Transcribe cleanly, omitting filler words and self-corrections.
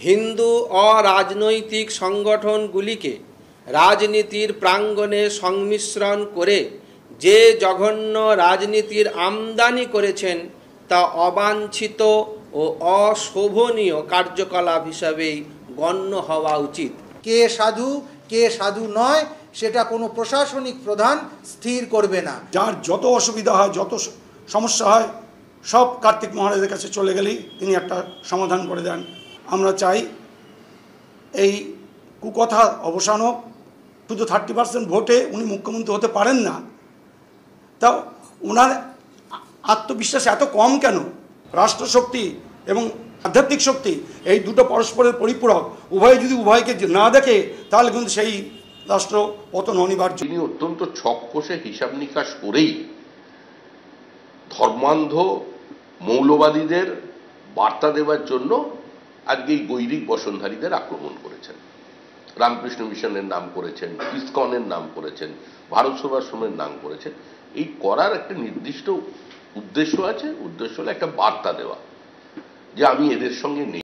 হিন্দু অরাজনৈতিক সংগঠনগুলিকে রাজনীতির প্রাঙ্গণে সংমিশ্রণ করে যে জঘন্য রাজনীতির আমদানি করেছেন তা অবাঞ্ছিত ও অশোভনীয় কার্যকলাপ হিসাবেই গণ্য হওয়া উচিত। কে সাধু নয় সেটা কোনো প্রশাসনিক প্রধান স্থির করবে না। যার যত অসুবিধা হয়, যত সমস্যা হয়, সব কার্তিক মহারাজের কাছে চলে গেলেই তিনি একটা সমাধান করে দেন। আমরা চাই এই কুকথা অবসান হোক। শুধু 30% ভোটে উনি মুখ্যমন্ত্রী হতে পারেন না, তা ওনার আত্মবিশ্বাস এত কম কেন? রাষ্ট্রশক্তি এবং আধ্যাত্মিক শক্তি এই দুটো পরস্পরের পরিপূরক। উভয় যদি উভয়কে না দেখে তাহলে কিন্তু সেই রাষ্ট্র পতন অনিবার্য। তিনি অত্যন্ত ছক কষে হিসাব নিকাশ করেই ধর্মান্ধ মৌলবাদীদের বার্তা দেওয়ার জন্য আজকে এই গৈরিক বসনধারীদের আক্রমণ করেছেন। রামকৃষ্ণ মিশনের নাম করেছেন, ইসকনের নাম করেছেন, ভারত সেবাশ্রমের নাম করেছেন। এই করার একটা নির্দিষ্ট উদ্দেশ্য আছে। উদ্দেশ্য হলো একটা বার্তা দেওয়া যে আমি এদের সঙ্গে নেই।